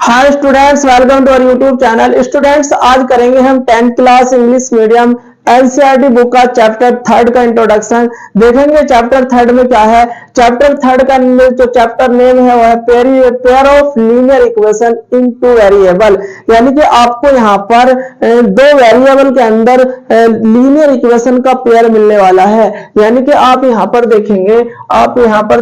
Hi students, welcome to our YouTube channel. Students, आज करेंगे हम 10th class English medium NCERT book का chapter 3 का इंट्रोडक्शन। देखेंगे चैप्टर 3 में क्या है। चैप्टर 3 का जो चैप्टर नेम है वो है pair of linear equation in two variable, यानी कि आपको यहाँ पर दो वेरिएबल के अंदर लीनियर इक्वेशन का पेयर मिलने वाला है। यानी कि आप यहाँ पर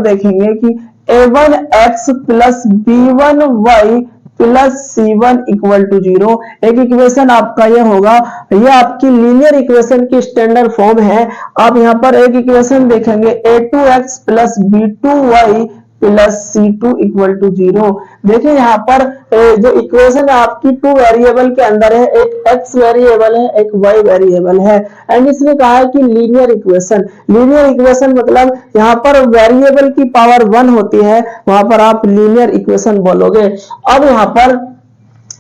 देखेंगे कि a1x plus b1y plus c1 equal to 0। एक इक्वेशन आपका ये होगा, ये आपकी लीनियर इक्वेशन की स्टैंडर्ड फॉर्म है। आप यहाँ पर एक इक्वेशन देखेंगे a2x plus b2y plus c2 equal to 0। देखिए यहाँ पर जो इक्वेशन है आपकी टू वेरिएबल के अंदर है, एक x वेरिएबल है, एक y वेरिएबल है। एंड इसने कहा है कि लीनियर इक्वेशन मतलब यहाँ पर वेरिएबल की पावर 1 होती है, वहां पर आप लीनियर इक्वेशन बोलोगे। अब यहाँ पर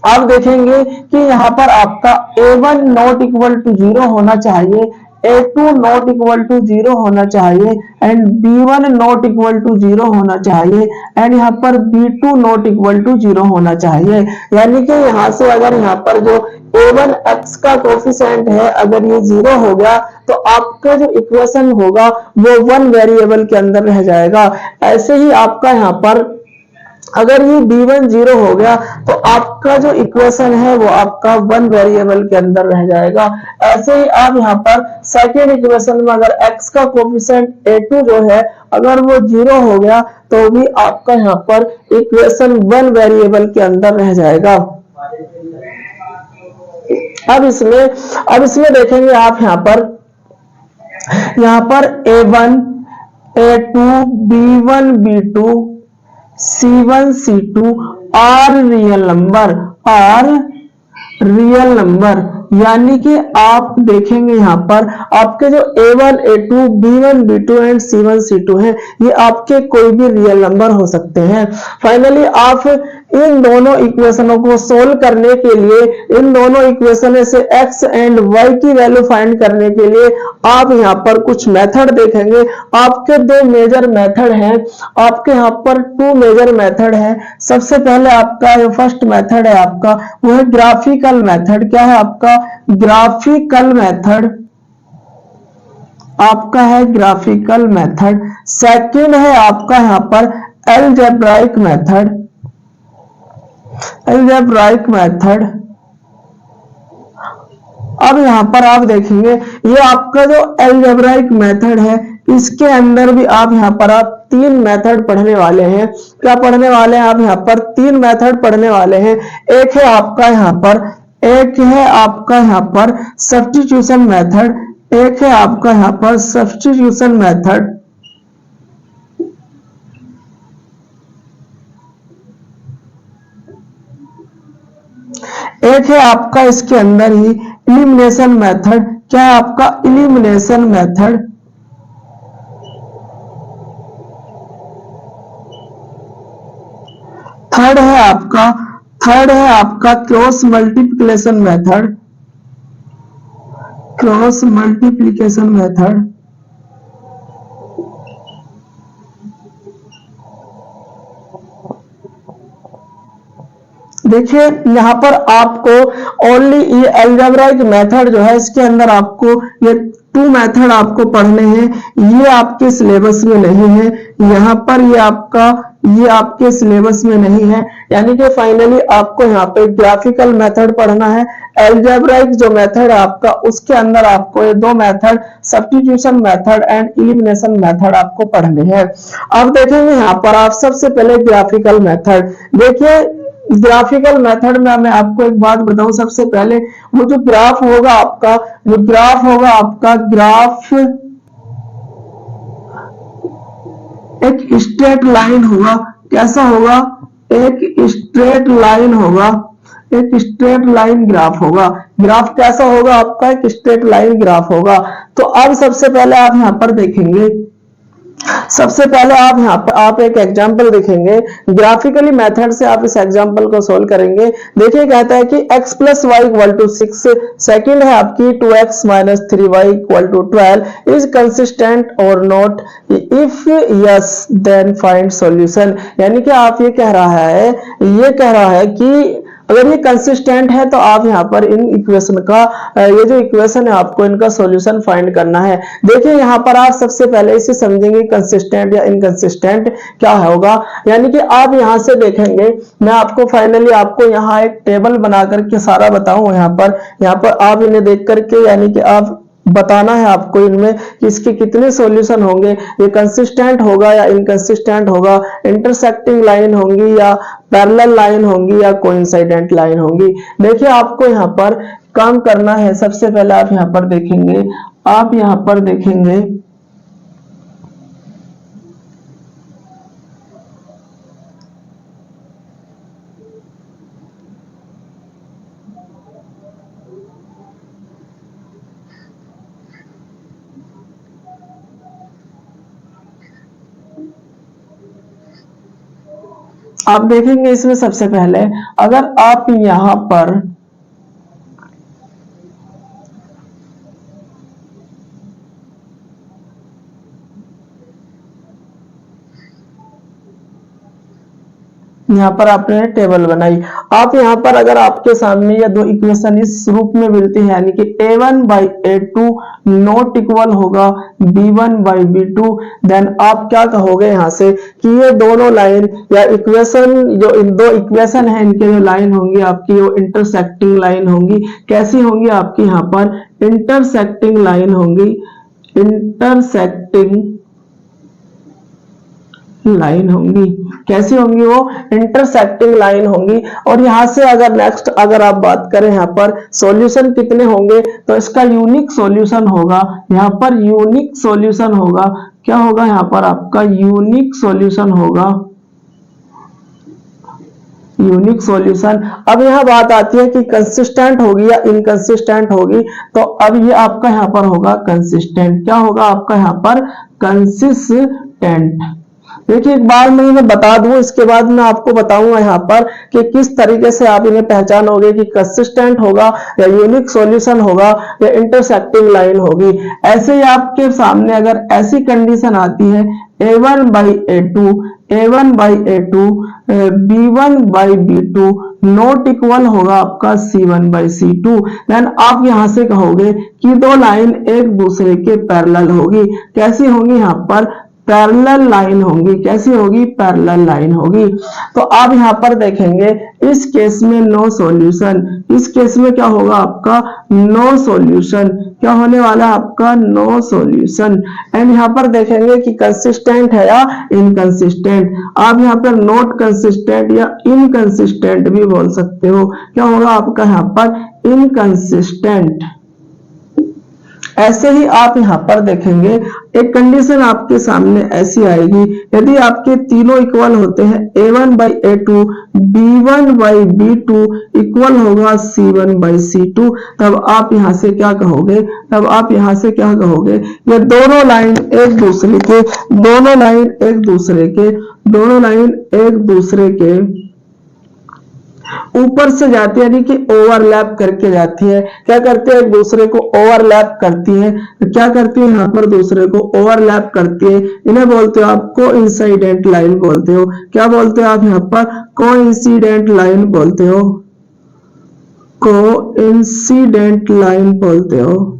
आप देखेंगे कि यहाँ पर आपका a1 नॉट इक्वल टू 0 होना चाहिए, a2 नॉट इक्वल टू 0 होना चाहिए and b1 not equal to 0 होना चाहिए एंड यहाँ पर b2 नॉट इक्वल टू 0 होना चाहिए। यानी कि यहाँ से अगर यहाँ पर जो a1x का कोफिशिएंट है अगर ये 0 हो गया तो आपका जो इक्वेशन होगा वो 1 वेरिएबल के अंदर रह जाएगा। ऐसे ही आपका यहाँ पर अगर ये b1 0 हो गया तो आपका जो इक्वेशन है वो आपका 1 वेरिएबल के अंदर रह जाएगा। ऐसे ही आप यहाँ पर सेकेंड इक्वेशन में अगर x का कोफिशिएंट a2 जो है अगर वो 0 हो गया तो भी आपका यहाँ पर इक्वेशन 1 वेरिएबल के अंदर रह जाएगा। अब इसमें देखेंगे आप यहाँ पर a1 a2 b1 b2 c1 c2 are real number, यानी कि आप देखेंगे यहाँ पर आपके जो a1 a2 b1 b2 and c1 c2 है ये आपके कोई भी रियल नंबर हो सकते हैं। फाइनली आप इन दोनों इक्वेशनों को सोल्व करने के लिए, इन दोनों इक्वेशन से x एंड y की वैल्यू फाइंड करने के लिए आप यहाँ पर कुछ मेथड देखेंगे। आपके दो मेजर मेथड हैं, आपके यहाँ पर 2 मेजर मेथड है। सबसे पहले आपका जो फर्स्ट मेथड है आपका वो है ग्राफिकल मेथड। क्या है आपका ग्राफिकल मेथड। सेकंड है आपका यहाँ पर अलजेब्राइक मेथड। अब यहाँ पर आप देखेंगे ये आपका जो अलजेब्राइक मेथड है इसके अंदर भी आप यहाँ पर 3 मेथड पढ़ने वाले हैं। क्या पढ़ने वाले हैं आप यहाँ पर 3 मेथड पढ़ने वाले हैं। एक है आपका यहाँ पर सब्स्टिट्यूशन मेथड, एक है आपका यहाँ पर सब्स्टिट्यूशन मेथड, एक है आपका इसके अंदर ही इलिमिनेशन मेथड। क्या है आपका इलिमिनेशन मेथड। थर्ड है आपका क्रॉस मल्टीप्लिकेशन मेथड। देखिए यहाँ पर आपको ओनली ये अलजेब्राइक मेथड जो है इसके अंदर आपको ये 2 मेथड आपको पढ़ने हैं, ये आपके सिलेबस में नहीं है। यहाँ पर ये आपके सिलेबस में नहीं है, यानी कि फाइनली आपको यहाँ पे ग्राफिकल मेथड पढ़ना है। अलजेब्राइक जो मेथड है आपका उसके अंदर आपको ये 2 method substitution method and elimination method आपको पढ़ने हैं। अब देखेंगे यहाँ पर आप सबसे पहले ग्राफिकल मेथड। देखिए ग्राफिकल मेथड में मैं आपको एक बात बताऊं, सबसे पहले वो जो ग्राफ होगा आपका ग्राफ एक स्ट्रेट लाइन होगा। कैसा होगा? एक स्ट्रेट लाइन ग्राफ होगा। ग्राफ कैसा होगा आपका? एक स्ट्रेट लाइन ग्राफ होगा। तो अब सबसे पहले आप यहाँ पर देखेंगे सबसे पहले आप यहाँ पर आप एक एग्जाम्पल देखेंगे, ग्राफिकली मेथड से आप इस एग्जाम्पल को सोल्व करेंगे। देखिए कहता है कि x plus Y equal to 6, second है आपकी 2x minus 3y equal to 12 is consistent और not, if yes then find solution. यानी कि आप ये कह रहा है कि अगर ये कंसिस्टेंट है तो आप यहाँ पर इन इक्वेशन का ये जो इक्वेशन है आपको इनका सॉल्यूशन फाइंड करना है। देखिए यहाँ पर आप सबसे पहले इसे समझेंगे कंसिस्टेंट या इनकंसिस्टेंट क्या होगा। यानी कि आप यहाँ से देखेंगे, मैं आपको फाइनली आपको यहाँ एक टेबल बना करके सारा बताऊं। यहाँ पर आप इन्हें देख करके यानी कि आप बताना है आपको इनमें कि इसके कितने सॉल्यूशन होंगे, ये कंसिस्टेंट होगा या इनकंसिस्टेंट होगा, इंटरसेक्टिंग लाइन होंगी या पैरेलल लाइन होंगी या कोइंसाइडेंट लाइन होंगी। देखिए आपको यहाँ पर काम करना है। सबसे पहले आप यहाँ पर देखेंगे आप देखेंगे इसमें सबसे पहले अगर आप यहाँ पर आपने टेबल बनाई, आप यहाँ पर अगर आपके सामने ये दो इक्वेशन इस रूप में मिलती है यानी कि a1 by a2 not equal होगा b1 बाई b2, देन आप क्या कहोगे यहाँ से कि ये दोनों लाइन या इक्वेशन, जो इन दो इक्वेशन है इनके जो लाइन होंगी आपकी वो इंटरसेक्टिंग लाइन होंगी। कैसी होंगी आपकी यहाँ पर इंटरसेक्टिंग लाइन होंगी, इंटरसेक्टिंग लाइन होंगी। कैसी होंगी वो इंटरसेक्टिंग लाइन होंगी। और यहां से अगर नेक्स्ट अगर आप बात करें यहाँ पर सॉल्यूशन कितने होंगे तो इसका यूनिक सॉल्यूशन होगा, यहाँ पर यूनिक सॉल्यूशन होगा। क्या होगा यहाँ पर आपका यूनिक सॉल्यूशन होगा, यूनिक सॉल्यूशन। अब यह बात आती है कि कंसिस्टेंट होगी या इनकंसिस्टेंट होगी, तो अब ये आपका यहाँ पर होगा कंसिस्टेंट। क्या होगा आपका यहाँ पर कंसिस्टेंट। देखिए एक बार मैं इन्हें बता दूं, इसके बाद मैं आपको बताऊंगा यहाँ पर कि किस तरीके से आप इन्हें पहचानोगे कि कंसिस्टेंट होगा या यूनिक सॉल्यूशन होगा या इंटरसेक्टिंग लाइन होगी। ऐसे ही आपके सामने अगर ऐसी कंडीशन आती है a1 by a2, a1 by a2, b1 by b2 not equal होगा आपका c1 बाई c2, देन आप यहां से कहोगे कि दो लाइन एक दूसरे के पैरेलल होगी। कैसी होंगी यहाँ पर पैरेलल लाइन होगी। कैसी होगी पैरेलल लाइन होगी। तो आप यहाँ पर देखेंगे इस केस में नो सॉल्यूशन, इस केस में क्या होगा आपका नो सॉल्यूशन। क्या होने वाला है आपका नो सॉल्यूशन। एंड यहाँ पर देखेंगे कि कंसिस्टेंट है या इनकंसिस्टेंट। आप यहाँ पर नॉट कंसिस्टेंट या इनकंसिस्टेंट भी बोल सकते हो। क्या होगा आपका यहाँ पर इनकंसिस्टेंट। ऐसे ही आप यहाँ पर देखेंगे एक कंडीशन आपके सामने ऐसी आएगी, यदि आपके तीनों इक्वल होते हैं a1 by a2, b1 by b2 equal होगा c1 बाई c2, तब आप यहाँ से क्या कहोगे, ये दोनों लाइन एक दूसरे के ऊपर से जाती है, यानी कि ओवरलैप करके जाती है। क्या करते हैं एक दूसरे को ओवरलैप करती है। तो क्या करती है यहाँ पर दूसरे को ओवरलैप करती है। इन्हें बोलते हो आप कोइंसिडेंट लाइन बोलते हो। क्या बोलते हो आप यहाँ पर कोइंसिडेंट लाइन बोलते हो, कोइंसिडेंट लाइन बोलते हो।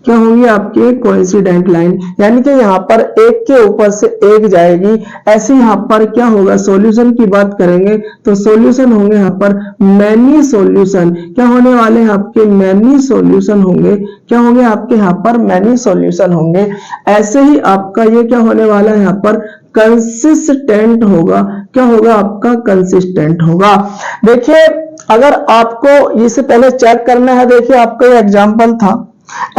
क्या होंगी आपकी कोइंसिडेंट लाइन, यानी कि यहाँ पर एक के ऊपर से एक जाएगी। ऐसे यहाँ पर क्या होगा सॉल्यूशन की बात करेंगे तो सॉल्यूशन होंगे यहाँ पर मैनी सॉल्यूशन। क्या होने वाले हैं आपके मैनी सॉल्यूशन होंगे। क्या होंगे आपके यहाँ पर मैनी सॉल्यूशन होंगे। ऐसे ही आपका ये क्या होने वाला है यहाँ पर कंसिस्टेंट होगा। क्या होगा आपका कंसिस्टेंट होगा। देखिए अगर आपको इससे पहले चेक करना है, देखिए आपका ये एग्जाम्पल था,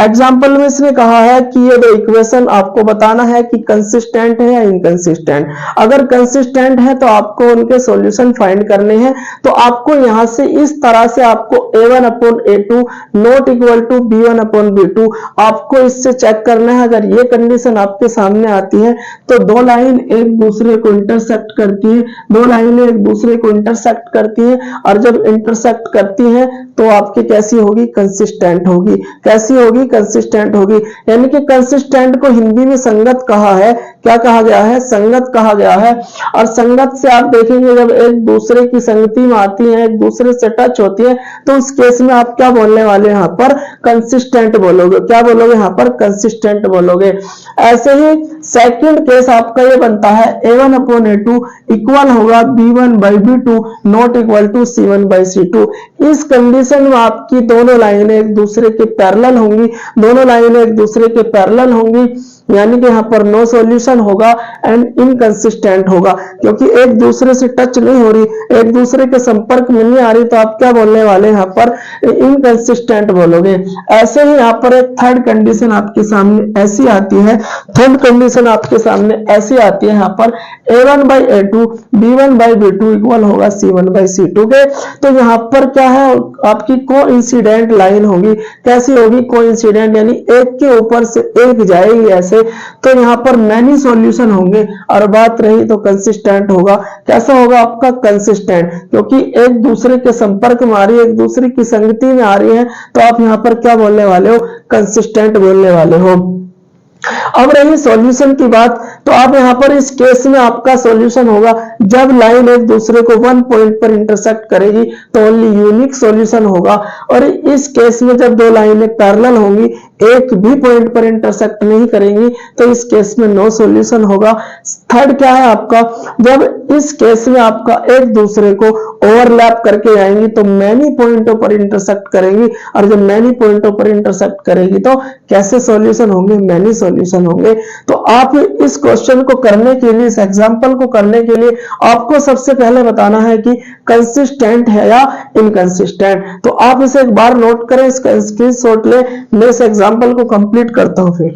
एग्जाम्पल में इसने कहा है कि ये दो इक्वेशन आपको बताना है कि कंसिस्टेंट है या इनकंसिस्टेंट। अगर कंसिस्टेंट है तो आपको उनके सॉल्यूशन फाइंड करने हैं। तो आपको यहां से इस तरह से आपको a1/a2 not equal to b1/b2 आपको इससे चेक करना है। अगर ये कंडीशन आपके सामने आती है तो दो लाइन एक दूसरे को इंटरसेक्ट करती है, दो लाइनें एक दूसरे को इंटरसेक्ट करती है, और जब इंटरसेक्ट करती है तो आपकी कैसी होगी? कंसिस्टेंट होगी। कैसी होगी? कंसिस्टेंट होगी। यानी कि कंसिस्टेंट को हिंदी में संगत कहा है। क्या कहा गया है? संगत कहा गया है। और संगत से आप देखेंगे जब एक दूसरे की संगति में आती है, एक दूसरे से टच होती है, तो उस केस में आप क्या बोलने वाले? यहाँ पर कंसिस्टेंट बोलोगे। क्या बोलोगे? यहाँ पर कंसिस्टेंट बोलोगे। ऐसे ही सेकंड केस आपका ये बनता है a1/a2 इक्वल होगा b1/b2 not equal to c1/c2। इस कंडीशन में आपकी दोनों लाइनें एक दूसरे के पैरेलल होंगी, दोनों लाइनें एक दूसरे के पैरेलल होंगी, यानी कि यहाँ पर नो सॉल्यूशन होगा एंड इनकंसिस्टेंट होगा, क्योंकि एक दूसरे से टच नहीं हो रही, एक दूसरे के संपर्क में नहीं आ रही, तो आप क्या बोलने वाले? यहाँ पर इनकंसिस्टेंट बोलोगे। ऐसे ही यहाँ पर एक थर्ड कंडीशन आपके सामने ऐसी आती है, थर्ड कंडीशन आपके सामने ऐसी आती है यहाँ पर a1/a2 b1/b2 इक्वल होगा c1/c2 के। तो यहाँ पर क्या है? आपकी कोइंसिडेंट लाइन होगी। कैसी होगी? कोइंसिडेंट, यानी एक के ऊपर से एक जाएगी ऐसे। तो यहाँ पर मैनी सॉल्यूशन होंगे। और बात रही तो कंसिस्टेंट होगा। कैसा होगा आपका? कंसिस्टेंट, क्योंकि एक दूसरे के संपर्क में आ रही है, एक दूसरे की संगति में आ रही है, तो आप यहाँ पर क्या बोलने वाले हो? कंसिस्टेंट बोलने वाले हो। अब रही सॉल्यूशन की बात, तो आप यहाँ पर इस केस में आपका सॉल्यूशन होगा जब लाइन एक दूसरे को वन पॉइंट पर इंटरसेक्ट करेगी तो ओनली यूनिक सॉल्यूशन होगा। और इस केस में जब दो लाइनें पैरेलल होंगी, एक भी पॉइंट पर इंटरसेक्ट नहीं करेंगी, तो इस केस में नो सॉल्यूशन होगा। थर्ड क्या है आपका? जब इस केस में आपका एक दूसरे को ओवरलैप करके जाएंगी तो मैनी पॉइंटों पर इंटरसेक्ट करेंगी, और जब मैनी पॉइंटों पर इंटरसेक्ट करेगी तो कैसे सॉल्यूशन होंगे? मैनी सॉल्यूशन होंगे। तो आप इस क्वेश्चन को करने के लिए, इस एग्जांपल को करने के लिए आपको सबसे पहले बताना है कि कंसिस्टेंट है या इनकंसिस्टेंट। तो आप इसे एक बार नोट करें, इसका स्क्रीनशॉट ले, मैं इस एग्जांपल को कंप्लीट करता हूं फिर।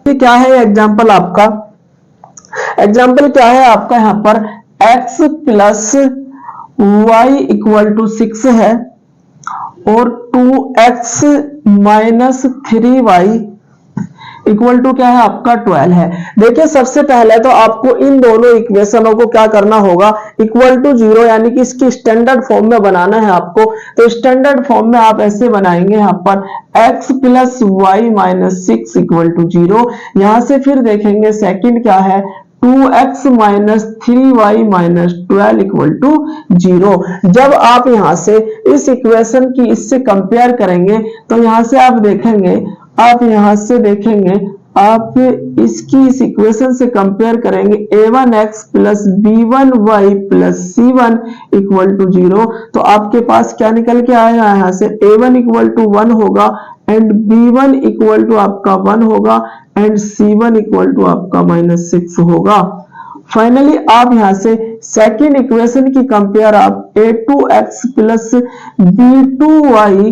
क्या है एग्जाम्पल आपका? एग्जाम्पल क्या है आपका? यहाँ पर x plus Y equal to 6 है और 2x minus 3y equal to क्या है आपका? 12 है। देखिए सबसे पहले तो आपको इन दोनों इक्वेशनों को क्या करना होगा? इक्वल टू 0, यानी कि इसकी स्टैंडर्ड फॉर्म में बनाना है आपको। तो स्टैंडर्ड फॉर्म में आप ऐसे बनाएंगे यहाँ पर x plus Y minus 6 equal to 0। यहां से फिर देखेंगे सेकंड क्या है? 2x minus 3y minus 12 equal to 0। जब आप यहां से इस इक्वेशन की इससे कंपेयर करेंगे तो यहां से आप देखेंगे, आप यहां से देखेंगे, आप इसकी इस इक्वेशन से कंपेयर करेंगे a1x plus b1y plus c1 equal to 0। तो आपके पास क्या निकल के आएगा? यहाँ से a1 इक्वल टू 1 होगा एंड b1 इक्वल टू आपका 1 होगा एंड c1 इक्वल टू आपका माइनस 6 होगा। फाइनली आप यहां से सेकंड इक्वेशन की कंपेयर आप a2x plus b2y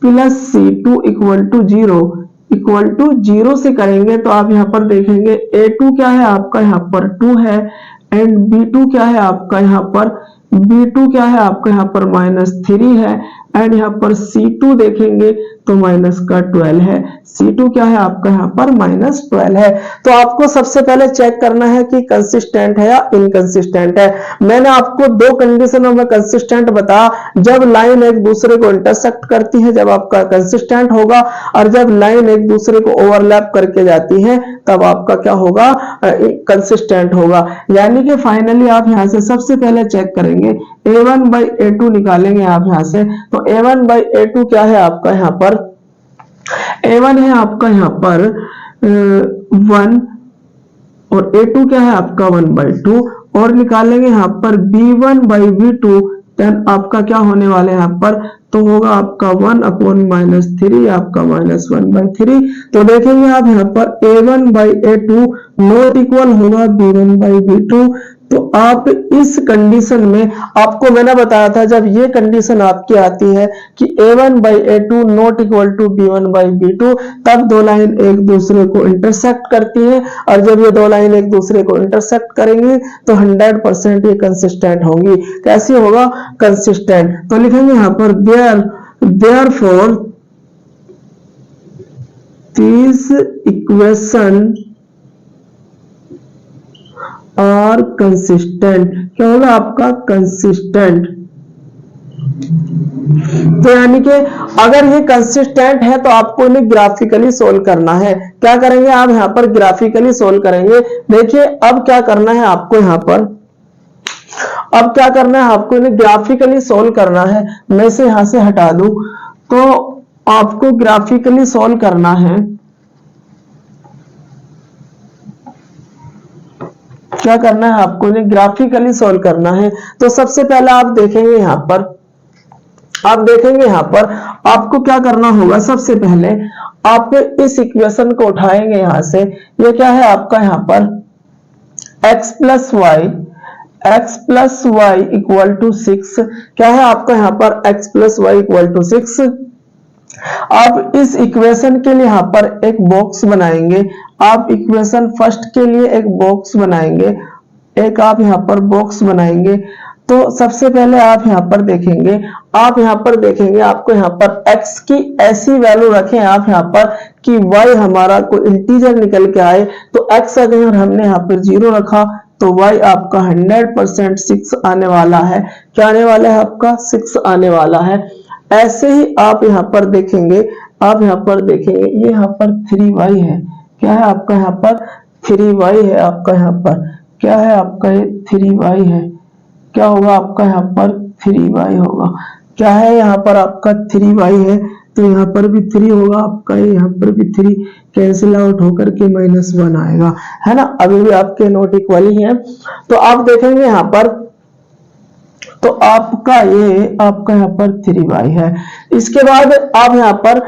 plus c2 equal to 0 से करेंगे। तो आप यहाँ पर देखेंगे a2 क्या है आपका? यहाँ पर 2 है एंड b2 क्या है आपका? यहाँ पर b2 क्या है आपका? यहाँ पर माइनस 3 है एंड यहाँ पर c2 देखेंगे तो माइनस का 12 है। c2 क्या है आपका? यहाँ पर माइनस 12 है। तो आपको सबसे पहले चेक करना है कि कंसिस्टेंट है या इनकंसिस्टेंट है। मैंने आपको दो कंडीशनों में कंसिस्टेंट बताया, जब लाइन एक दूसरे को इंटरसेक्ट करती है जब आपका कंसिस्टेंट होगा, और जब लाइन एक दूसरे को ओवरलैप करके जाती है तब आपका क्या होगा? कंसिस्टेंट होगा। यानी कि फाइनली आप यहां से सबसे पहले चेक करेंगे a1/a2 निकालेंगे आप यहां से। तो a1/a2 क्या है आपका? यहाँ पर a1 है आपका यहाँ पर 1 और a2 क्या है आपका? 1/2 और निकालेंगे यहाँ पर b1/b2, देन आपका क्या होने वाले यहाँ पर तो होगा आपका 1/-3 आपका -1/3। तो देखेंगे आप यहाँ पर A1/A2 नॉट इक्वल होगा B1/B2। तो आप इस कंडीशन में, आपको मैंने बताया था जब ये कंडीशन आपकी आती है कि A1/A2 not equal to B1/B2, तब दो लाइन एक दूसरे को इंटरसेक्ट करती है, और जब ये दो लाइन एक दूसरे को इंटरसेक्ट करेंगी तो 100% ये कंसिस्टेंट होंगी। कैसी होगा? कंसिस्टेंट। तो लिखेंगे यहाँ पर therefore these equation और कंसिस्टेंट। क्या होगा आपका? कंसिस्टेंट। तो यानी कि अगर ये कंसिस्टेंट है तो आपको इन्हें ग्राफिकली सोल्व करना है। क्या करेंगे आप यहाँ पर? ग्राफिकली सोल्व करेंगे। देखिए अब क्या करना है आपको यहाँ पर, अब क्या करना है आपको? इन्हें ग्राफिकली सोल्व करना है। मैं इसे यहां से हटा दूं तो आपको ग्राफिकली सोल्व करना है। क्या करना है आपको? इन्हें ग्राफिकली सोल्व करना है। तो सबसे पहले आप देखेंगे यहाँ पर, आप देखेंगे यहाँ पर आपको क्या करना होगा। सबसे पहले आप इस इक्वेशन को उठाएंगे यहां से। ये क्या है आपका? यहाँ पर x plus Y equal to 6। क्या है आपका यहाँ पर? x plus Y equal to 6। आप इस इक्वेशन के लिए यहाँ पर एक बॉक्स बनाएंगे। आप इक्वेशन फर्स्ट के लिए एक बॉक्स बनाएंगे, एक आप यहाँ पर बॉक्स बनाएंगे। तो सबसे पहले आप यहाँ पर देखेंगे, आप यहाँ पर देखेंगे आपको यहाँ पर x की ऐसी वैल्यू रखें आप यहाँ पर कि y हमारा कोई इंटीजर निकल के आए। तो x अगर हमने यहाँ पर 0 रखा तो y आपका 100% 6 आने वाला है। क्या आने वाला है आपका? 6 आने वाला है। ऐसे ही आप यहाँ पर देखेंगे, आप यहाँ पर देखेंगे ये यहाँ पर 3y है। क्या है आपका? यहाँ पर 3y है आपका। यहाँ पर क्या है आपका? ये 3y है। क्या होगा आपका? यहाँ पर 3y होगा। क्या है यहाँ पर आपका? 3y है। तो यहाँ पर भी 3 होगा आपका, यहाँ पर भी 3 कैंसिल आउट होकर के -1 आएगा, है ना। अभी भी आपके नोट इक्वल ही है। तो आप देखेंगे यहाँ पर, तो आपका ये आपका यहाँ पर 3y है। इसके बाद आप यहाँ पर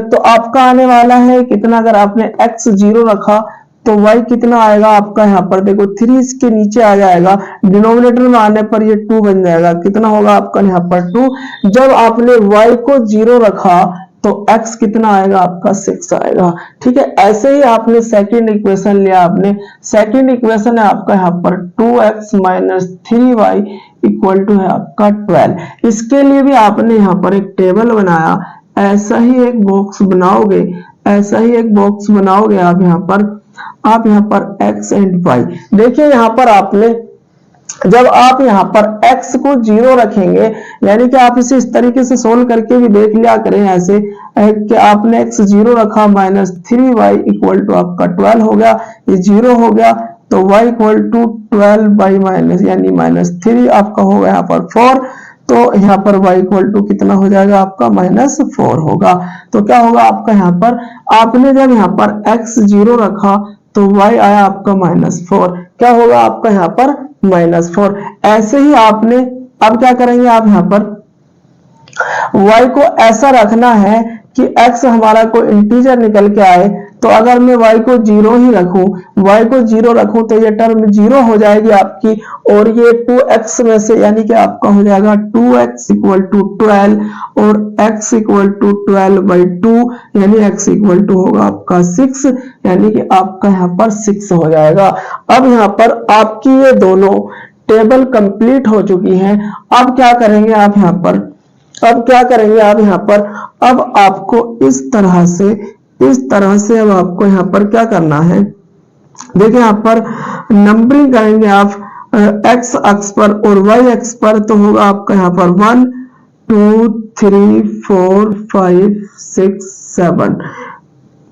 तो आपका आने वाला है कितना? अगर आपने x 0 रखा तो y कितना आएगा आपका? यहाँ पर देखो 3 इसके नीचे आ जाएगा, डिनोमिनेटर में आने पर ये 2 बन जाएगा। कितना होगा आपका यहाँ पर? 2। जब आपने y को 0 रखा तो x कितना आएगा आपका? 6 आएगा। ठीक है। ऐसे ही आपने सेकंड इक्वेशन लिया, आपने सेकंड इक्वेशन है आपका यहाँ पर 2x - 3y इक्वल टू है आपका 12। इसके लिए भी आपने यहाँ पर एक टेबल बनाया। ऐसा ही एक बॉक्स बनाओगे, ऐसा ही एक बॉक्स बनाओगे आप यहाँ पर x एंड y। देखिए यहाँ पर आपने, जब आप यहाँ पर x को 0 रखेंगे, यानी कि आप इसे इस तरीके से सोल्व करके भी देख लिया करें ऐसे कि आपने x 0 रखा -3y इक्वल टू आपका 12 हो गया, ये 0 हो गया तो y equal to 12 by minus यानी -3 आपका होगा यहाँ पर 4। तो यहाँ पर y इक्वल टू कितना हो जाएगा आपका? -4 होगा। तो क्या होगा आपका यहाँ पर? आपने जब यहाँ पर x 0 रखा तो y आया आपका -4। क्या होगा आपका यहाँ पर? -4। ऐसे ही आपने, अब क्या करेंगे आप यहाँ पर y को ऐसा रखना है कि x हमारा कोई इंटीजर निकल के आए। तो अगर मैं y को 0 ही रखूं, y को 0 रखूं तो ये टर्म 0 हो जाएगी आपकी, और ये 2x में से यानी कि आपका हो जाएगा 2x इक्वल टू 12 और x इक्वल टू 12/2 यानी x इक्वल टू होगा आपका 6, यानी कि आपका यहाँ पर 6 हो जाएगा। अब यहाँ पर आपकी ये दोनों टेबल कंप्लीट हो चुकी है। अब क्या करेंगे आप यहाँ पर, अब क्या करेंगे आप यहाँ पर, अब आपको इस तरह से अब आपको यहाँ पर क्या करना है। देखिए यहाँ पर नंबरिंग करेंगे आप x अक्ष पर और y अक्ष पर। तो होगा आपका यहाँ पर 1 2 3 4 5 6 7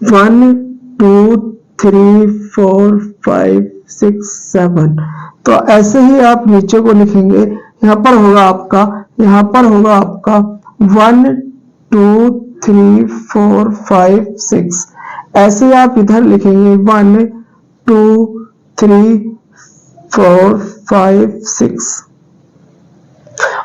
1 2 3 4 5 6 7। तो ऐसे ही आप नीचे को लिखेंगे। यहाँ पर होगा आपका 1 2 3 4 5 6। ऐसे आप इधर लिखेंगे 1 2 3 4 5 6।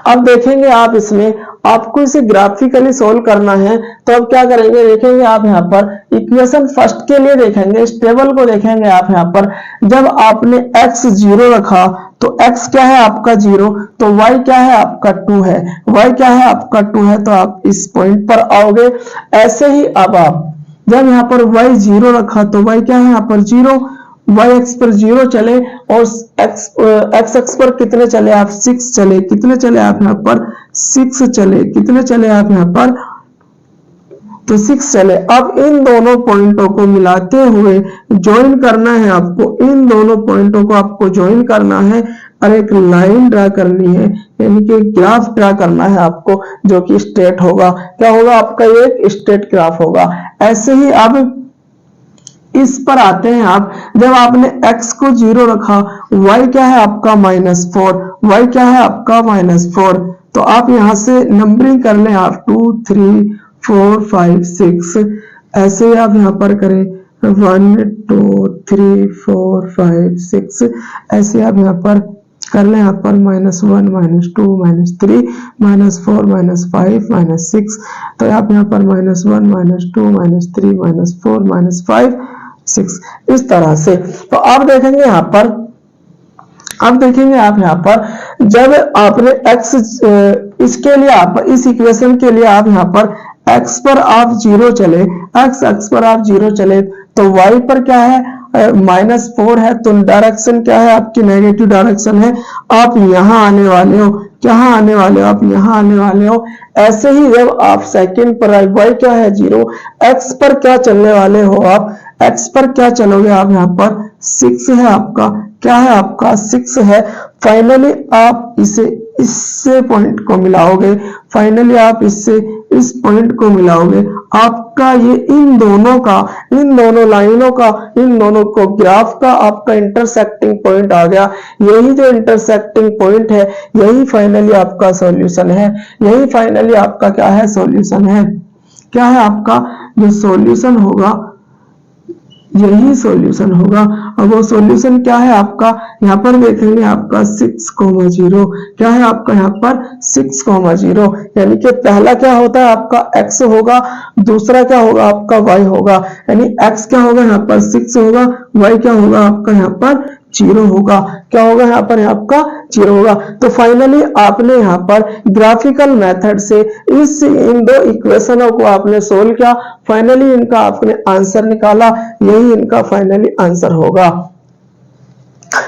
अब देखेंगे आप इसमें आपको इसे ग्राफिकली सोल्व करना है। तो अब क्या करेंगे, देखेंगे आप यहाँ पर इक्वेशन फर्स्ट के लिए देखेंगे, इस टेबल को देखेंगे आप यहाँ पर। जब आपने x 0 रखा तो x क्या है आपका 0, तो y क्या है आपका 2 है, y क्या है आपका 2 है, तो आप इस पॉइंट पर आओगे। ऐसे ही अब आप जब यहाँ पर y 0 रखा तो y क्या है यहाँ पर 0, y एक्स पर 0 चले और x एक्स पर कितने चले आप 6 चले, कितने चले आप यहाँ पर 6 चले, कितने चले आप यहाँ पर तो 6 चले। अब इन दोनों पॉइंटों को मिलाते हुए ज्वाइन करना है आपको, इन दोनों पॉइंटों को आपको ज्वाइन करना है और एक लाइन ड्रा करनी है, यानी कि ग्राफ ड्रा करना है आपको, जो कि स्ट्रेट होगा। क्या होगा आपका, ये एक स्ट्रेट ग्राफ होगा। ऐसे ही अब इस पर आते हैं आप, जब आपने x को 0 रखा, y क्या है आपका -4, y क्या है आपका -4, तो आप यहां से नंबरिंग कर लें आप 2 3 4 5 6, ऐसे आप यहां पर करें 1 2 3 4 5 6, ऐसे आप यहां पर कर लें यहाँ पर -1 -2 -3 -4 -5 -6, तो आप यहाँ पर -1 -2 -3 -4 -5 6 इस तरह से। तो आप देखेंगे यहाँ पर, अब देखेंगे आप यहाँ पर जब आपने x इसके लिए आप इस इक्वेशन के लिए आप यहाँ पर x पर आप 0 चले, x पर आप 0 चले तो y पर क्या है -4 है, तो डायरेक्शन क्या है आपकी नेगेटिव डायरेक्शन है। आप यहाँ आने वाले हो, कहाँ आने वाले हो आप यहाँ आने वाले हो। ऐसे ही जब आप सेकंड पर आए, y क्या है 0, x पर क्या चलने वाले हो आप, x पर क्या चलोगे आप यहाँ पर 6 है आपका, क्या है आपका 6 है। फाइनली आप इसे इससे पॉइंट को मिलाओगे, फाइनली आप इससे इस पॉइंट को मिलाओगे, आपका ये इन दोनों का, इन दोनों लाइनों का, इन दोनों को ग्राफ का आपका इंटरसेक्टिंग पॉइंट आ गया। यही जो इंटरसेक्टिंग पॉइंट है, यही फाइनली आपका सॉल्यूशन है, यही फाइनली आपका क्या है सॉल्यूशन है। क्या है आपका जो सॉल्यूशन होगा, यही सॉल्यूशन होगा। अब वो सॉल्यूशन क्या है आपका, यहाँ पर देखेंगे आपका 6,0, क्या है आपका यहाँ पर 6,0, यानी कि पहला क्या होता है आपका x होगा, दूसरा क्या होगा आपका y होगा, यानी x क्या होगा यहाँ पर 6 होगा, y क्या होगा आपका यहाँ पर 0 होगा, क्या होगा यहाँ पर आपका 0 होगा। तो फाइनली आपने यहाँ पर ग्राफिकल मेथड से इन दो इक्वेशनों को आपने सोल्व किया, फाइनली इनका आपने आंसर निकाला, यही इनका फाइनली आंसर होगा।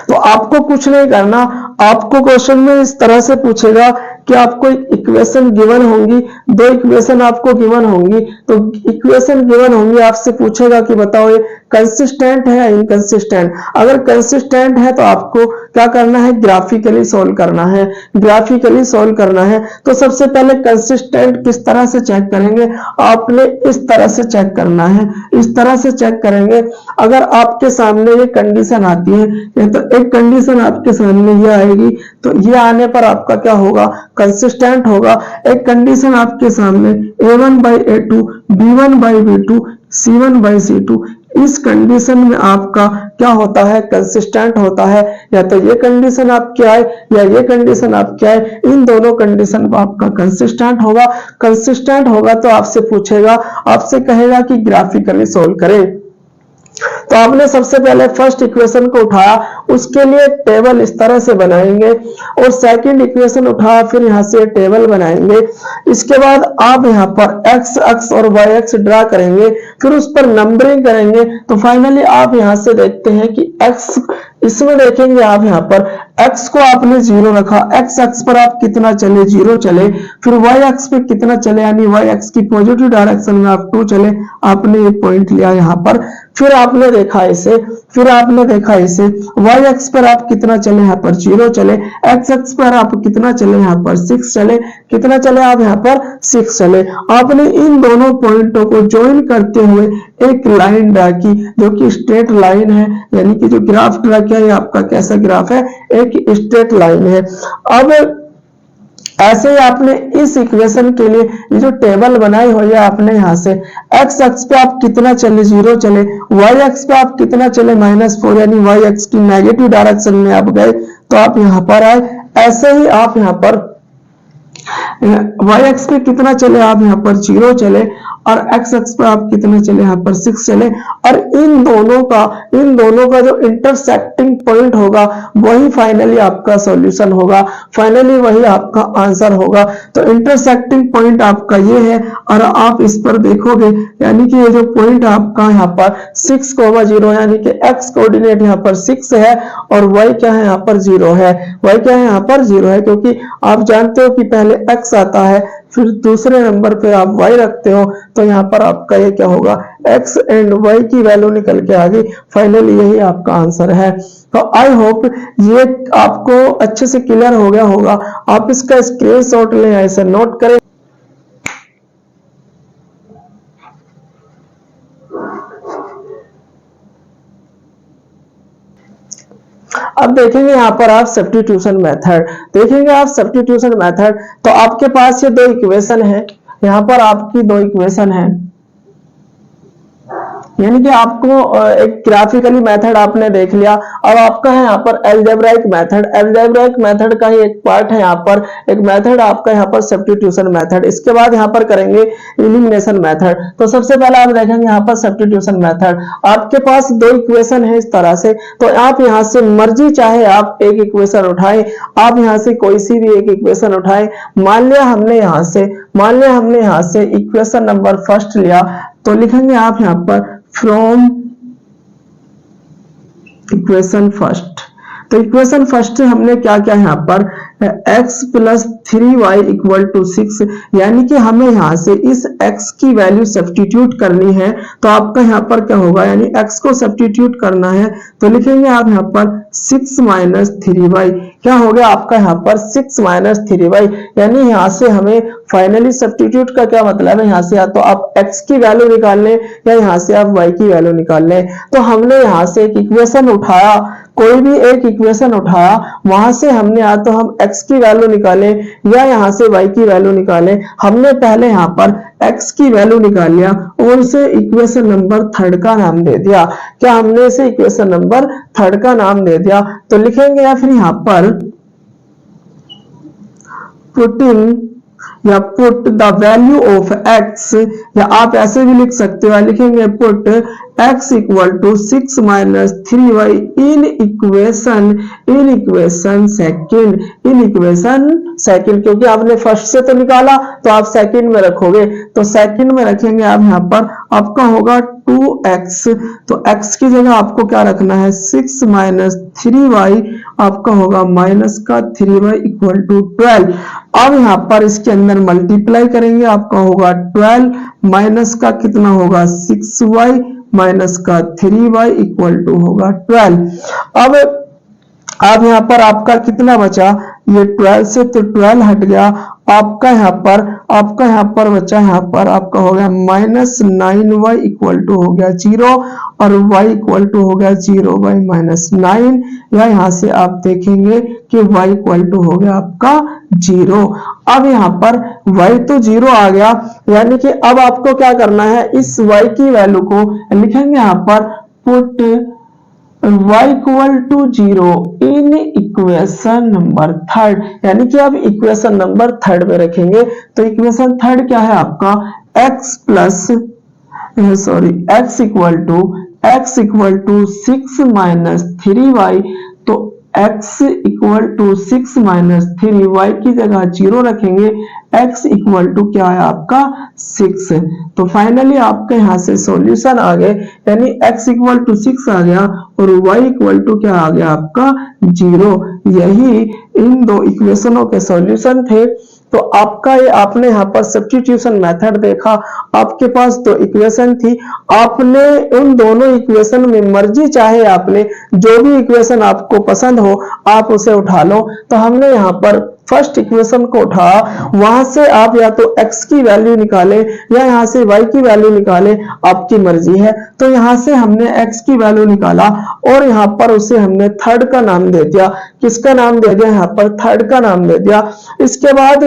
तो आपको कुछ नहीं करना, आपको क्वेश्चन में इस तरह से पूछेगा कि आपको इक्वेशन गिवन होंगी, दो इक्वेशन आपको गिवन होंगी, तो इक्वेशन गिवन होंगी, आपसे पूछेगा कि बताओ ये कंसिस्टेंट है या इनकंसिस्टेंट। अगर कंसिस्टेंट है तो आपको क्या करना है, ग्राफिकली सोल्व करना है, ग्राफिकली सोल्व करना है। तो सबसे पहले कंसिस्टेंट किस तरह से चेक करेंगे, आपने इस तरह से चेक करना है, इस तरह से चेक करेंगे। अगर आपके सामने ये कंडीशन आती है, तो एक कंडीशन आपके सामने ये आएगी, तो ये आने पर आपका क्या होगा, कंसिस्टेंट होगा। एक कंडीशन आपके सामने a1/a2 b1/b2 c1/c2, इस कंडीशन में आपका क्या होता है, कंसिस्टेंट होता है। या तो ये कंडीशन आपकी आए या ये कंडीशन आपकी आए, इन दोनों कंडीशन पर आपका कंसिस्टेंट होगा। कंसिस्टेंट होगा तो आपसे पूछेगा, आपसे कहेगा कि ग्राफिकली सोल्व करें। तो आपने सबसे पहले फर्स्ट इक्वेशन को उठाया, उसके लिए टेबल इस तरह से बनाएंगे, और सेकंड इक्वेशन उठाया, फिर यहां से टेबल बनाएंगे। इसके बाद आप यहां पर एक्स अक्ष और वाई अक्ष ड्रा करेंगे, फिर उस पर नंबरिंग करेंगे। तो फाइनली आप यहां से देखते हैं कि एक्स, इसमें देखेंगे आप यहाँ पर x को आपने 0 रखा, x अक्ष पर आप कितना चले, 0 चले, फिर y अक्ष पे कितना चले, यानी y अक्ष की पॉजिटिव डायरेक्शन में आप 2 चले, आपने ये पॉइंट लिया यहाँ पर। फिर आपने देखा इसे, फिर आपने देखा इसे, y अक्ष पर आप कितना चले, यहाँ पर 0 चले, x अक्ष पर आप कितना चले, यहाँ पर 6 चले, कितना चले आप यहाँ पर 6 चले। आपने इन दोनों पॉइंटों को ज्वाइन करते हुए एक लाइन ड्रा की, जो कि स्ट्रेट लाइन है, यानी कि जो ग्राफ ड्रा किया ये आपका कैसा ग्राफ है, एक स्ट्रेट लाइन है। अब ऐसे ही आपने इस इक्वेशन के लिए ये जो टेबल बनाई हुई है, आपने यहाँ से x अक्ष पे आप कितना चले, 0 चले, y अक्ष पे आप कितना चले, -4, यानी y अक्ष की नेगेटिव डायरेक्शन में आप गए, तो आप यहाँ पर आए। ऐसे ही आप यहाँ पर वाई एक्स पे कितना चले आप यहाँ पर 0 चले, और एक्स एक्स पे आप कितना चले यहाँ पर 6 चले, और इन दोनों का जो इंटरसेक्टिंग पॉइंट होगा वही फाइनली आपका सॉल्यूशन होगा, फाइनली वही आपका आंसर होगा। तो इंटरसेक्टिंग पॉइंट आपका ये है, और आप इस पर देखोगे यानी कि ये जो पॉइंट आपका यहाँ पर 6,0 यानी कि एक्स कोऑर्डिनेट यहाँ पर 6 है और वाई क्या है यहाँ पर 0 है, वाई क्या है यहाँ पर 0 है, क्योंकि आप जानते हो कि पहले एक्स आता है फिर दूसरे नंबर पे आप y रखते हो, तो यहाँ पर आपका ये क्या होगा, x एंड y की वैल्यू निकल के आ गई, फाइनली यही आपका आंसर है। तो आई होप ये आपको अच्छे से क्लियर हो गया होगा। आप इसका स्क्रीनशॉट लें, ऐसे नोट करें। अब देखेंगे यहाँ पर आप सब्स्टिट्यूशन मेथड, तो आपके पास ये दो इक्वेशन है, यहाँ पर आपकी दो इक्वेशन है, यानी कि आपको एक ग्राफिकली मेथड आपने देख लिया। अब आपका है यहाँ पर एल्जेब्राइक मेथड का ही एक पार्ट है, यहाँ पर एक मेथड आपका यहाँ पर सब्स्टिट्यूशन मेथड। इसके बाद यहाँ पर करेंगे एलिमिनेशन मेथड। तो सबसे पहले आप देखेंगे यहाँ पर सब्स्टिट्यूशन मेथड। आपके पास दो इक्वेशन है इस तरह से, तो आप यहाँ से मर्जी चाहे आप एक इक्वेशन उठाएं, आप यहाँ से कोई सी भी एक इक्वेशन उठाएं। मान लिया हमने यहाँ से इक्वेशन नंबर फर्स्ट लिया, तो लिखेंगे आप यहाँ पर फ्रॉम इक्वेशन फर्स्ट। तो इक्वेशन फर्स्ट से हमने क्या क्या यहाँ पर x plus 3y equal to 6, यानी कि हमें यहाँ से इस x की वैल्यू सब्स्टिट्यूट करनी है। तो आपका यहाँ पर क्या होगा, यानी x को सब्स्टिट्यूट करना है, तो लिखेंगे आप यहाँ पर 6 माइनस 3y। क्या हो गया आपका यहाँ पर 6 माइनस 3y, यानी यहाँ से हमें फाइनली सब्स्टिट्यूट का क्या मतलब है, यहाँ से या तो आप x की वैल्यू निकाल लें या यहाँ से आप y की वैल्यू निकाल लें। तो हमने यहाँ से एक इक्वेशन उठाया, कोई भी एक इक्वेशन उठाया, वहां से हमने या तो हम x की वैल्यू निकालें या यहाँ से y की वैल्यू निकालें। हमने पहले यहाँ पर x की वैल्यू निकाल लिया और उसे इक्वेशन नंबर थर्ड का नाम दे दिया। क्या हमने इसे इक्वेशन नंबर थर्ड का नाम दे दिया, तो लिखेंगे या फिर यहाँ पर put the value of x, या आप ऐसे भी लिख सकते हो, लिखेंगे put x equal to 6 minus 3y in equation second, क्योंकि आपने फर्स्ट से तो निकाला तो आप सेकंड में रखोगे, तो सेकंड में रखेंगे आप यहाँ पर आपका होगा 2x, तो x की जगह आपको क्या रखना है 6 माइनस 3y, आपका होगा माइनस का 3y इक्वल टू 12। अब यहाँ पर इसके अंदर मल्टीप्लाई करेंगे, आपका होगा 12 माइनस का कितना होगा 6y माइनस का 3y इक्वल टू होगा 12। अब यहाँ पर आपका कितना बचा, ये 12 से तो 12 हट गया, आपका यहाँ पर बचा, यहाँ पर आपका हो गया माइनस 9y इक्वल टू हो गया 0 और y इक्वल टू हो गया 0 बाई माइनस 9, या यहाँ से आप देखेंगे कि y इक्वल टू हो गया आपका 0। अब यहाँ पर y तो 0 आ गया, यानी कि अब आपको क्या करना है, इस y की वैल्यू को लिखेंगे यहाँ पर put y equal to 0 in equation number third, यानी कि अब इक्वेशन नंबर थर्ड में रखेंगे। तो इक्वेशन थर्ड क्या है आपका x equal to 6 minus 3y, तो x equal to 6 minus 3y की जगह 0 रखेंगे, x इक्वल टू क्या है आपका 6। तो फाइनली आपके यहाँ से सॉल्यूशन आ गए, यानी x इक्वल टू 6 आ गया और y इक्वल टू क्या आ गया आपका 0। यही इन दो इक्वेशनों के सॉल्यूशन थे। तो आपका ये आपने यहाँ पर सब्स्टिट्यूशन मेथड देखा, आपके पास दो इक्वेशन थी, आपने उन दोनों इक्वेशन में मर्जी चाहे आपने जो भी इक्वेशन आपको पसंद हो आप उसे उठा लो। तो हमने यहाँ पर फर्स्ट इक्वेशन को उठाया, वहां से आप या तो x की वैल्यू निकाले या यहाँ से y की वैल्यू निकाले, आपकी मर्जी है। तो यहाँ से हमने x की वैल्यू निकाला और यहाँ पर उसे हमने थर्ड का नाम दे दिया। किसका नाम दे दिया, यहाँ पर थर्ड का नाम दे दिया। इसके बाद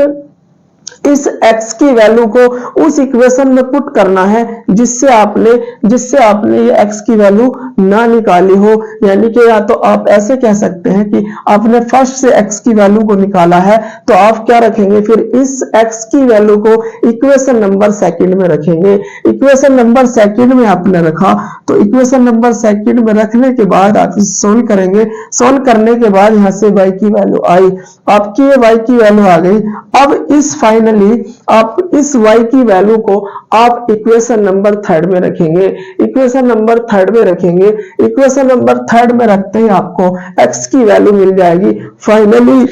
इस x की वैल्यू को उस इक्वेशन में पुट करना है जिससे आपने ये x की वैल्यू ना निकाली हो, यानी कि या तो आप ऐसे कह सकते हैं कि आपने फर्स्ट से x की वैल्यू को निकाला है, तो आप क्या रखेंगे, फिर इस x की वैल्यू को इक्वेशन नंबर सेकंड में रखेंगे। इक्वेशन नंबर सेकंड में आपने रखा, तो इक्वेशन नंबर सेकंड में रखने के बाद आप सोल्व करेंगे। सोल्व करने के बाद यहाँ से y की वैल्यू आई, आपकी ये y की वैल्यू आ गई। अब इस फाइनली आप इस y की वैल्यू को आप इक्वेशन नंबर थर्ड में रखेंगे। इक्वेशन नंबर थर्ड में रखेंगे, इक्वेशन नंबर थर्ड में रखते ही आपको x की वैल्यू मिल जाएगी। फाइनली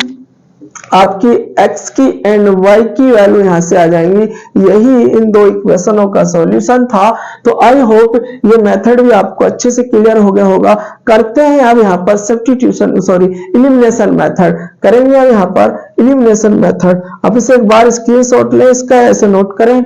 आपकी x की एंड y की वैल्यू यहां से आ जाएंगी। यही इन दो इक्वेशनों का सॉल्यूशन था। तो आई होप ये मेथड भी आपको अच्छे से क्लियर हो गया होगा। करते हैं अब यहाँ पर सब्स्टिट्यूशन इलिमिनेशन मेथड करेंगे। अब यहाँ पर इलिमिनेशन मेथड, अब इसे एक बार स्क्रीनशॉट लें, इसका ऐसे नोट करें।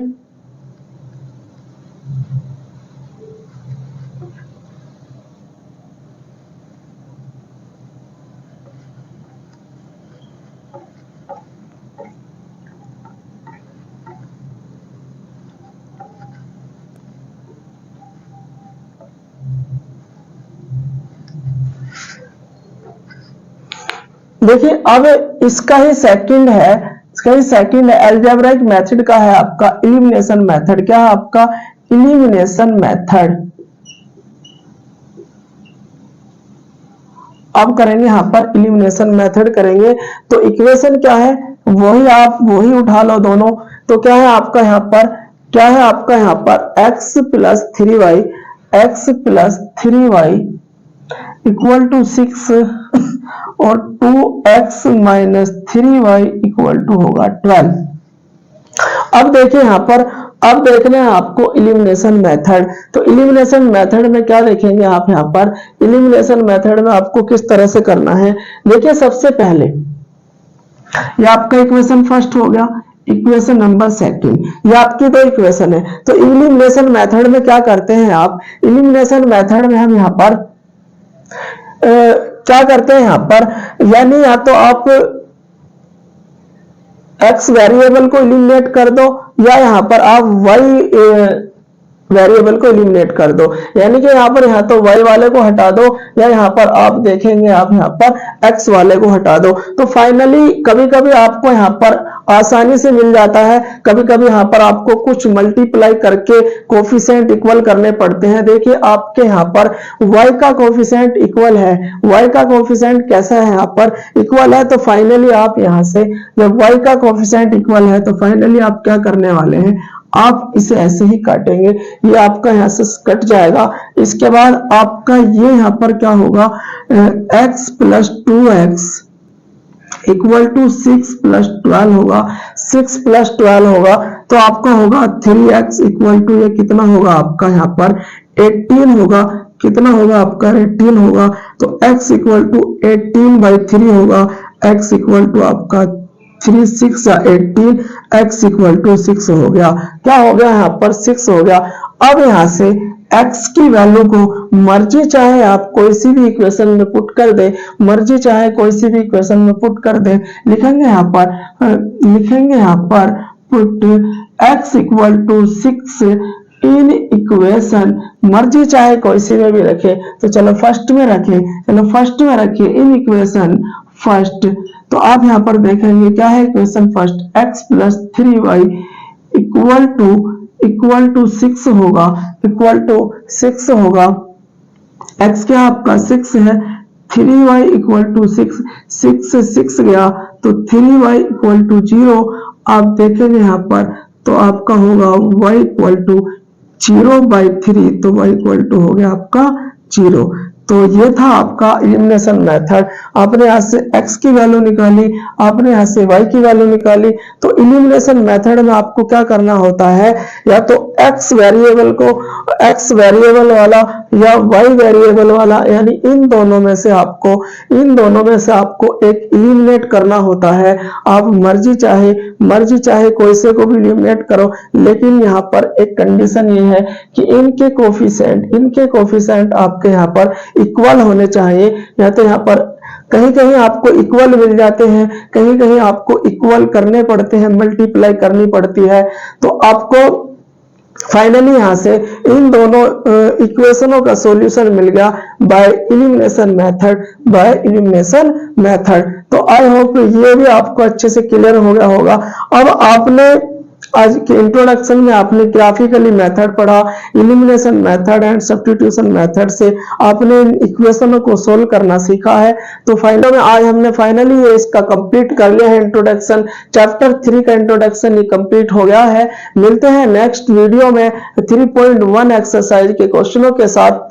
देखिए अब इसका ही सेकंड है, इसका ही सेकंड है अलजेब्राइक मेथड का है आपका इलिमिनेशन मेथड। क्या है आपका इलिमिनेशन मेथड। अब करेंगे यहाँ पर इलिमिनेशन मेथड करेंगे, तो इक्वेशन क्या है वही आप वही उठा लो दोनों। तो क्या है आपका यहाँ पर, क्या है आपका यहाँ पर x plus 3y, x plus 3y equal to 6 और 2x minus 3y equal to होगा 12। अब देखिए यहाँ पर, अब देखना है आपको इलिमिनेशन मेथड। तो इलिमिनेशन मेथड में क्या देखेंगे आप, यहाँ पर इलिमिनेशन मेथड में आपको किस तरह से करना है। देखिए सबसे पहले ये आपका इक्वेशन फर्स्ट हो गया, इक्वेशन नंबर सेकंड, ये आपकी दो इक्वेशन है। तो इलिमिनेशन मेथड में क्या करते हैं आप, इलिमिनेशन मेथड में हम यहाँ पर क्या करते हैं यहाँ पर, यानी या तो आप x वेरिएबल को इलिमिनेट कर दो या यहाँ पर आप y वेरिएबल को इलिमिनेट कर दो, यानी कि यहाँ पर यहाँ तो y वाले को हटा दो या यहाँ पर आप देखेंगे आप यहाँ पर x वाले को हटा दो। तो फाइनली कभी कभी आपको यहाँ पर आसानी से मिल जाता है, कभी कभी यहाँ पर आपको कुछ मल्टीप्लाई करके कोफिशिएंट इक्वल करने पड़ते हैं। देखिए आपके यहाँ पर y का कोफिशिएंट इक्वल है, y का कोफिशिएंट कैसा है, यहाँ पर इक्वल है। तो फाइनली आप यहाँ से जब y का कोफिशिएंट इक्वल है तो फाइनली आप क्या करने वाले हैं, आप इसे ऐसे ही काटेंगे, ये आपका यहाँ से कट जाएगा। इसके बाद आपका ये यहाँ पर क्या होगा, x plus 2x equal to 6 plus 12 होगा, 6 प्लस 12 होगा तो आपका होगा 3x इक्वल टू ये कितना होगा आपका यहाँ पर 18 होगा, कितना होगा आपका 18 होगा। तो x इक्वल टू 18/3 होगा, x इक्वल टू आपका 3 6 18, x इक्वल टू 6 हो गया। क्या हो गया यहाँ पर 6 हो गया। अब यहाँ से x की वैल्यू को मर्जी चाहे आप कोई सी भी इक्वेशन में पुट कर दे, मर्जी चाहे कोई सी भी इक्वेशन में पुट कर दे, लिखेंगे यहाँ पर put x equal to 6 in equation, मर्जी चाहे कोई सी में भी रखे। तो चलो फर्स्ट में रखे, चलो फर्स्ट में रखिए इन इक्वेशन फर्स्ट। तो आप यहाँ पर देखेंगे क्या है equation first, x plus 3y equal to 6 होगा, इक्वल टू 6 होगा। x क्या आपका 6 है, 3y इक्वल टू 6, 6 से 6 गया तो 3y इक्वल टू 0। आप देखेंगे यहाँ पर तो आपका होगा y इक्वल टू 0/3, तो y इक्वल टू हो गया आपका 0। तो ये था आपका इलिमिनेशन मेथड। आपने यहाँ से x की वैल्यू निकाली, आपने यहाँ से y की वैल्यू निकाली। तो इलिमिनेशन मेथड में आपको क्या करना होता है, या तो x वेरिएबल को x वेरिएबल वाला या y वेरिएबल वाला, यानी इन दोनों में से आपको एक इलिमिनेट करना होता है। आप मर्जी चाहे कोई से को भी इलिमिनेट करो, लेकिन यहाँ पर एक कंडीशन ये है कि इनके कोफिशिएंट आपके यहाँ पर इक्वल होने चाहिए। या तो यहाँ पर कहीं कहीं आपको इक्वल मिल जाते हैं, कहीं कहीं आपको इक्वल करने पड़ते हैं, मल्टीप्लाई करनी पड़ती है। तो आपको फाइनली यहाँ से इन दोनों इक्वेशनों का सॉल्यूशन मिल गया बाय एलिमिनेशन मेथड। तो आई होप ये भी आपको अच्छे से क्लियर हो गया होगा। अब आपने आज के इंट्रोडक्शन में आपने ग्राफिकली मेथड पढ़ा, elimination method and substitution method से आपने इन इक्वेशनों को सोल्व करना सीखा है। तो फाइनल में आज हमने फाइनली ये इसका कंप्लीट कर लिया है इंट्रोडक्शन। चैप्टर 3 का इंट्रोडक्शन ये कंप्लीट हो गया है। मिलते हैं नेक्स्ट वीडियो में 3.1 एक्सरसाइज के क्वेश्चनों के साथ।